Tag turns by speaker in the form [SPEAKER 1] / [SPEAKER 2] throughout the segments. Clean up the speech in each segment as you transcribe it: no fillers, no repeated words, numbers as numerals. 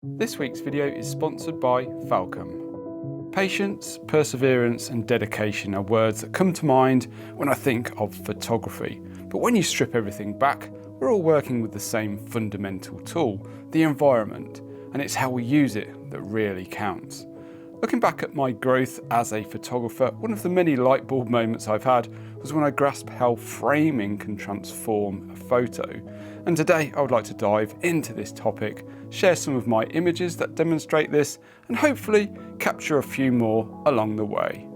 [SPEAKER 1] This week's video is sponsored by Falcom. Patience, perseverance and dedication are words that come to mind when I think of photography. But when you strip everything back, we're all working with the same fundamental tool, the environment, and it's how we use it that really counts. Looking back at my growth as a photographer, one of the many light bulb moments I've had was when I grasped how framing can transform a photo. And today I would like to dive into this topic, share some of my images that demonstrate this, and hopefully capture a few more along the way.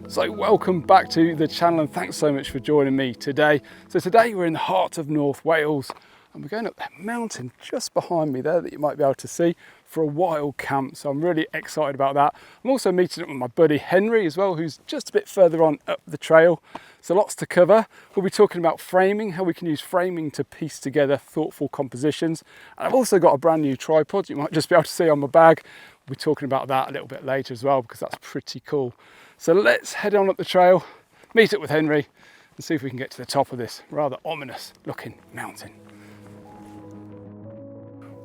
[SPEAKER 1] So welcome back to the channel and thanks so much for joining me today. So today we're in the heart of North Wales and we're going up that mountain just behind me there that you might be able to see for a wild camp. So I'm really excited about that. I'm also meeting up with my buddy Henry as well, who's just a bit further on up the trail. So lots to cover. We'll be talking about framing, how we can use framing to piece together thoughtful compositions. And I've also got a brand new tripod you might just be able to see on my bag. We'll be talking about that a little bit later as well because that's pretty cool. So let's head on up the trail, meet up with Henry and see if we can get to the top of this rather ominous looking mountain.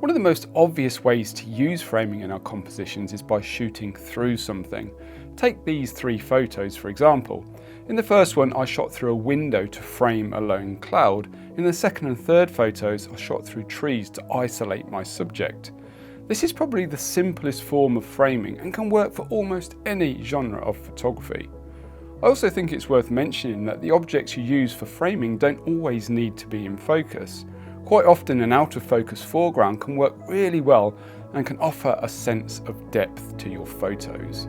[SPEAKER 1] One of the most obvious ways to use framing in our compositions is by shooting through something. Take these three photos for example. In the first one I shot through a window to frame a lone cloud. In the second and third photos I shot through trees to isolate my subject. This is probably the simplest form of framing and can work for almost any genre of photography. I also think it's worth mentioning that the objects you use for framing don't always need to be in focus. Quite often an out of focus foreground can work really well and can offer a sense of depth to your photos.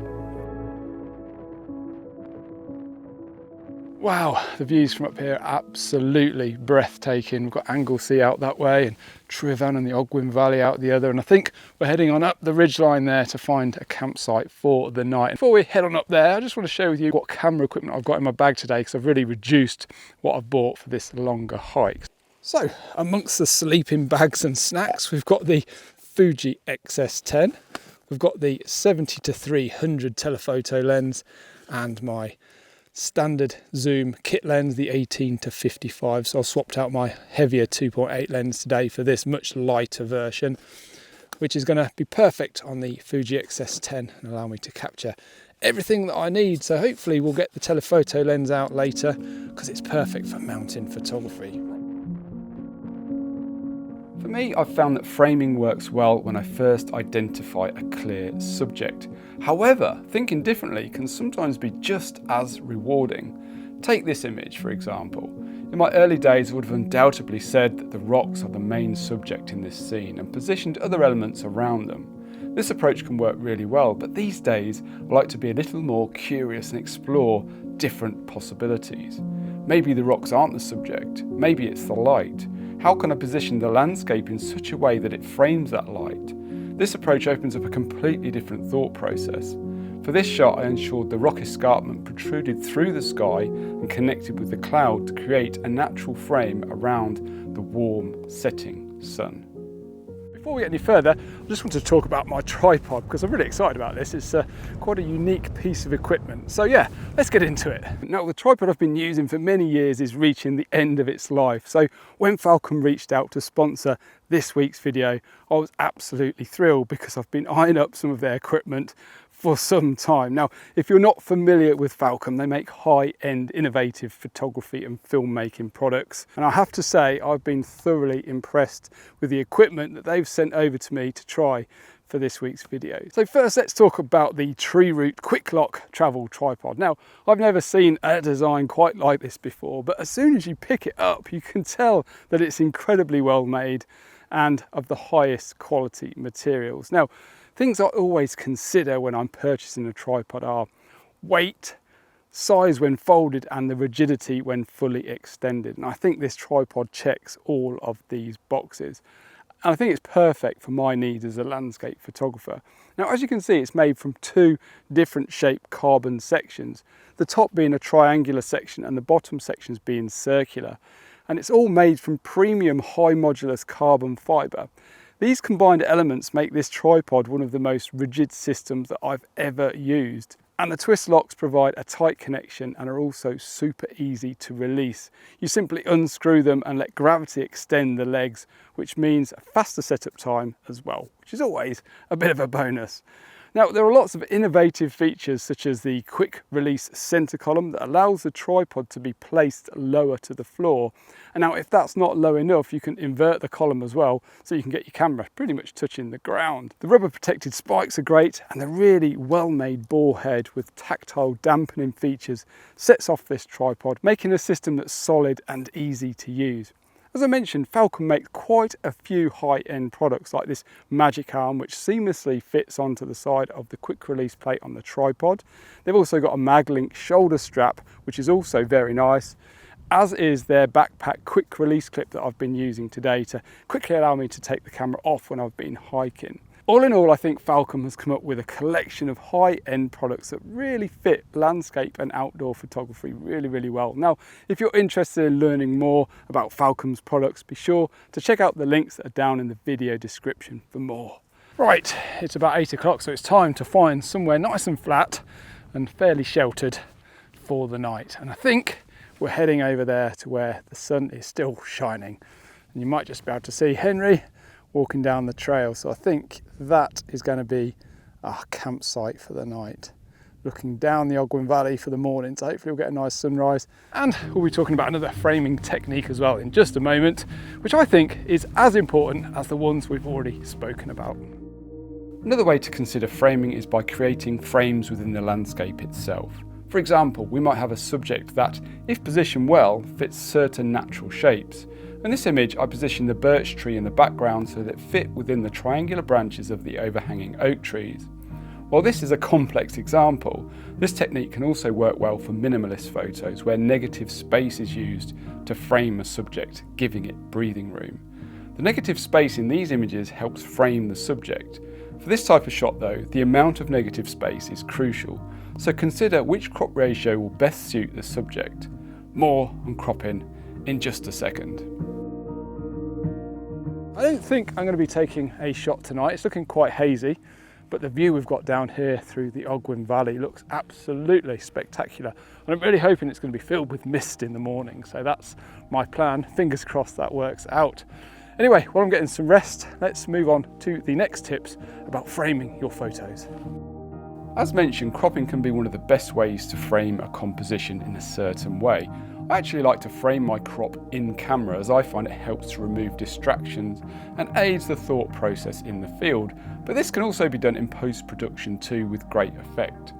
[SPEAKER 1] Wow, the views from up here are absolutely breathtaking. We've got Anglesey out that way and Tryfan and the Ogwen Valley out the other, and I think we're heading on up the ridgeline there to find a campsite for the night. Before we head on up there, I just want to share with you what camera equipment I've got in my bag today because I've really reduced what I've bought for this longer hike. So amongst the sleeping bags and snacks, we've got the Fuji X-S10, we've got the 70-300 telephoto lens and my standard zoom kit lens, the 18-55. So I swapped out my heavier 2.8 lens today for this much lighter version, which is going to be perfect on the Fuji X-S10 and allow me to capture everything that I need. So hopefully we'll get the telephoto lens out later because it's perfect for mountain photography. For me, I've found that framing works well when I first identify a clear subject. However, thinking differently can sometimes be just as rewarding. Take this image, for example. In my early days, I would have undoubtedly said that the rocks are the main subject in this scene and positioned other elements around them. This approach can work really well, but these days I like to be a little more curious and explore different possibilities. Maybe the rocks aren't the subject, maybe it's the light. How can I position the landscape in such a way that it frames that light? This approach opens up a completely different thought process. For this shot I ensured the rock escarpment protruded through the sky and connected with the cloud to create a natural frame around the warm setting sun. Before we get any further, I just want to talk about my tripod because I'm really excited about this. It's quite a unique piece of equipment. So yeah, let's get into it. Now the tripod I've been using for many years is reaching the end of its life. So when Falcom reached out to sponsor this week's video, I was absolutely thrilled because I've been eyeing up some of their equipment for some time. Now, if you're not familiar with Falcom, they make high-end innovative photography and filmmaking products. And I have to say, I've been thoroughly impressed with the equipment that they've sent over to me to try for this week's video. So first, let's talk about the TreeRoot Quick Lock travel tripod. Now, I've never seen a design quite like this before, but as soon as you pick it up, you can tell that it's incredibly well made and of the highest quality materials. Now, things I always consider when I'm purchasing a tripod are weight, size when folded and the rigidity when fully extended. And I think this tripod checks all of these boxes. And I think it's perfect for my needs as a landscape photographer. Now, as you can see, it's made from two different shaped carbon sections, the top being a triangular section and the bottom sections being circular. And it's all made from premium high modulus carbon fibre. These combined elements make this tripod one of the most rigid systems that I've ever used. And the twist locks provide a tight connection and are also super easy to release. You simply unscrew them and let gravity extend the legs, which means a faster setup time as well, which is always a bit of a bonus. Now, there are lots of innovative features such as the quick release center column that allows the tripod to be placed lower to the floor. And now if that's not low enough, you can invert the column as well, so you can get your camera pretty much touching the ground. The rubber protected spikes are great, and the really well-made bore head with tactile dampening features sets off this tripod, making a system that's solid and easy to use. As I mentioned, Falcon makes quite a few high-end products like this magic arm, which seamlessly fits onto the side of the quick release plate on the tripod. They've also got a MagLink shoulder strap, which is also very nice, as is their backpack quick release clip that I've been using today to quickly allow me to take the camera off when I've been hiking. All in all, I think Falcon has come up with a collection of high-end products that really fit landscape and outdoor photography really well. Now, if you're interested in learning more about Falcon's products, be sure to check out the links that are down in the video description for more. Right, it's about 8 o'clock, so it's time to find somewhere nice and flat and fairly sheltered for the night. And I think we're heading over there to where the sun is still shining. And you might just be able to see Henry walking down the trail. So I think that is going to be our campsite for the night. Looking down the Ogwen Valley for the morning, so hopefully we'll get a nice sunrise. And we'll be talking about another framing technique as well in just a moment, which I think is as important as the ones we've already spoken about. Another way to consider framing is by creating frames within the landscape itself. For example, we might have a subject that, if positioned well, fits certain natural shapes. In this image, I positioned the birch tree in the background so that it fit within the triangular branches of the overhanging oak trees. While this is a complex example, this technique can also work well for minimalist photos where negative space is used to frame a subject, giving it breathing room. The negative space in these images helps frame the subject. For this type of shot though, the amount of negative space is crucial, so consider which crop ratio will best suit the subject. More on cropping in just a second. I don't think I'm going to be taking a shot tonight. It's looking quite hazy, but the view we've got down here through the Ogwen Valley looks absolutely spectacular. And I'm really hoping it's going to be filled with mist in the morning. So that's my plan. Fingers crossed that works out. Anyway, while I'm getting some rest, let's move on to the next tips about framing your photos. As mentioned, cropping can be one of the best ways to frame a composition in a certain way. I actually like to frame my crop in camera as I find it helps to remove distractions and aids the thought process in the field, but this can also be done in post-production too with great effect.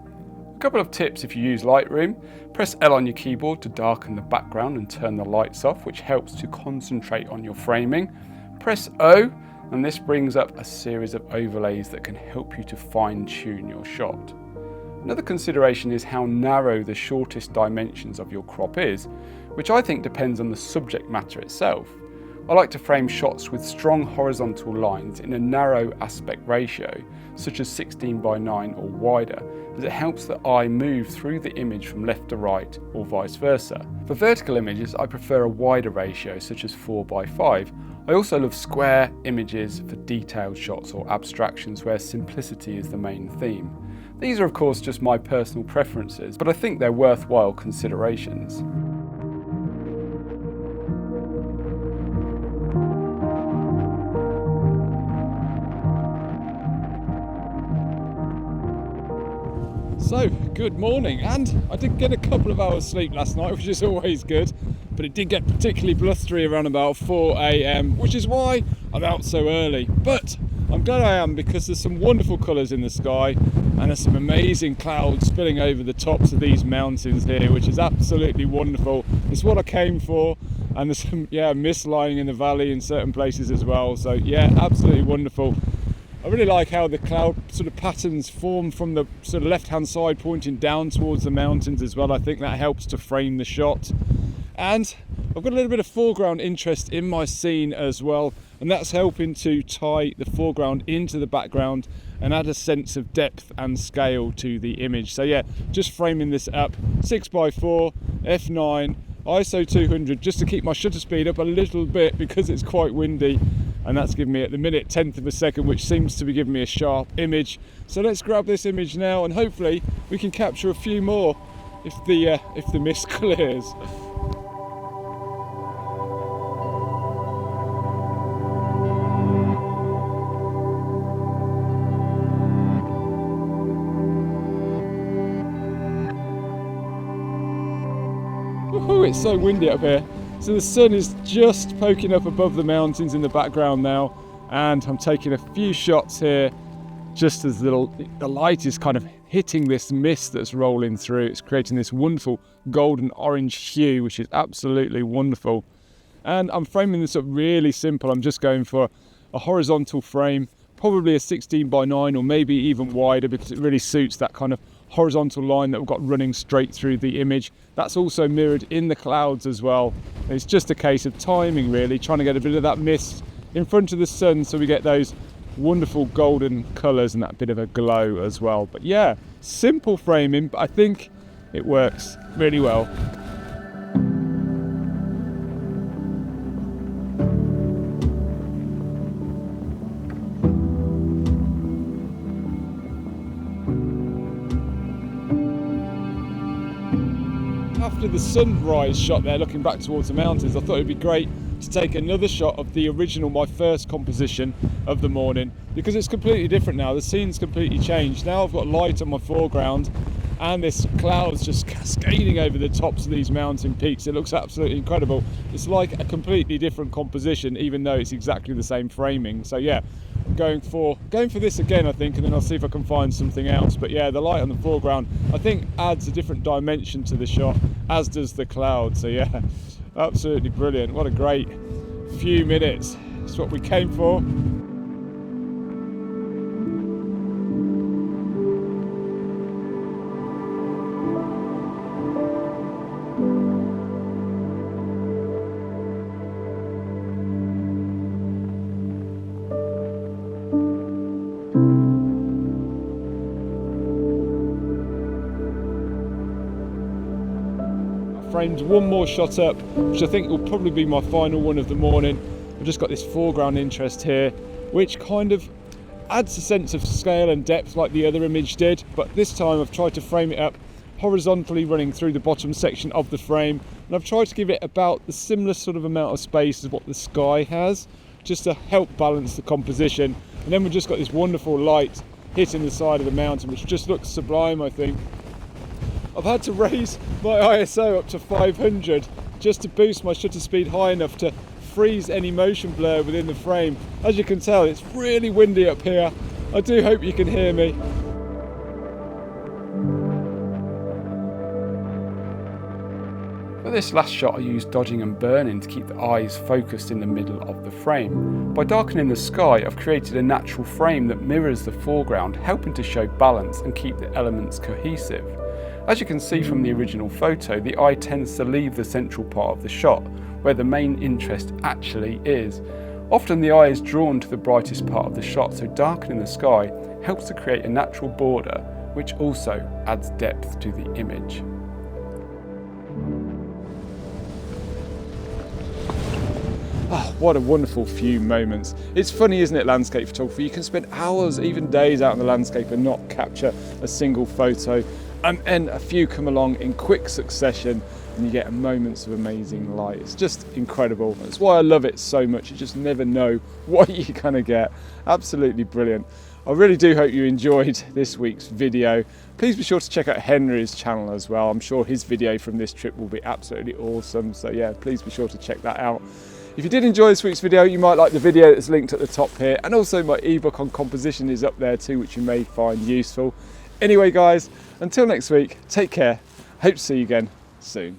[SPEAKER 1] A couple of tips if you use Lightroom: press L on your keyboard to darken the background and turn the lights off, which helps to concentrate on your framing. Press O and this brings up a series of overlays that can help you to fine-tune your shot. Another consideration is how narrow the shortest dimensions of your crop is, which I think depends on the subject matter itself. I like to frame shots with strong horizontal lines in a narrow aspect ratio, such as 16:9 or wider, as it helps the eye move through the image from left to right or vice versa. For vertical images, I prefer a wider ratio, such as 4:5. I also love square images for detailed shots or abstractions where simplicity is the main theme. These are of course just my personal preferences, but I think they're worthwhile considerations. So, good morning, and I did get a couple of hours sleep last night, which is always good, but it did get particularly blustery around about 4 AM, which is why I'm out so early. But I'm glad I am, because there's some wonderful colours in the sky and there's some amazing clouds spilling over the tops of these mountains here, which is absolutely wonderful. It's what I came for, and there's some mist lying in the valley in certain places as well, so yeah, absolutely wonderful. I really like how the cloud sort of patterns form from the sort of left hand side pointing down towards the mountains as well. I think that helps to frame the shot. And I've got a little bit of foreground interest in my scene as well, and that's helping to tie the foreground into the background and add a sense of depth and scale to the image. So yeah, just framing this up, 6x4, f9, ISO 200, just to keep my shutter speed up a little bit because it's quite windy.
[SPEAKER 2] and that's giving me at the minute 1/10 of a second, which seems to be giving me a sharp image. So let's grab this image now, and hopefully we can capture a few more if the mist clears. Woohoo, it's so windy up here. So the sun is just poking up above the mountains in the background now, and I'm taking a few shots here just as the light is kind of hitting this mist that's rolling through. It's creating this wonderful golden orange hue, which is absolutely wonderful. And I'm framing this up really simple. I'm just going for a horizontal frame, probably a 16:9 or maybe even wider, because it really suits that kind of horizontal line that we've got running straight through the image. That's also mirrored in the clouds as well. It's just a case of timing, really, trying to get a bit of that mist in front of the sun so we get those wonderful golden colours and that bit of a glow as well. But yeah, simple framing, but I think it works really well. After the sunrise shot there, looking back towards the mountains, I thought it'd be great to take another shot of the original, my first composition of the morning, because it's completely different now. The scene's completely changed. Now I've got light on my foreground and this cloud's just cascading over the tops of these mountain peaks. It looks absolutely incredible. It's like a completely different composition, even though it's exactly the same framing. So yeah, I'm going for this again, I think, and then I'll see if I can find something else. But yeah, the light on the foreground, I think, adds a different dimension to the shot, as does the cloud. So yeah, absolutely brilliant. What a great few minutes. It's what we came for. Framed one more shot up, which I think will probably be my final one of the morning. I've just got this foreground interest here, which kind of adds a sense of scale and depth like the other image did, but this time I've tried to frame it up horizontally running through the bottom section of the frame, and I've tried to give it about the similar sort of amount of space as what the sky has, just to help balance the composition. And then we've just got this wonderful light hitting the side of the mountain, which just looks sublime, I think. I've had to raise my ISO up to 500 just to boost my shutter speed high enough to freeze any motion blur within the frame. As you can tell, it's really windy up here. I do hope you can hear me.
[SPEAKER 1] For this last shot, I used dodging and burning to keep the eyes focused in the middle of the frame. By darkening the sky, I've created a natural frame that mirrors the foreground, helping to show balance and keep the elements cohesive. As you can see from the original photo, the eye tends to leave the central part of the shot, where the main interest actually is. Often the eye is drawn to the brightest part of the shot, so darkening the sky helps to create a natural border, which also adds depth to the image.
[SPEAKER 2] Oh, what a wonderful few moments. It's funny, isn't it, landscape photography? You can spend hours, even days out in the landscape and not capture a single photo. And a few come along in quick succession and you get moments of amazing light. It's just incredible. That's why I love it so much. You just never know what you're gonna get. Absolutely brilliant. I really do hope you enjoyed this week's video. Please be sure to check out Henry's channel as well. I'm sure his video from this trip will be absolutely awesome. So yeah, please be sure to check that out. If you did enjoy this week's video, you might like the video that's linked at the top here, and also my ebook on composition is up there too, which you may find useful. Anyway guys, until next week, take care. Hope to see you again soon.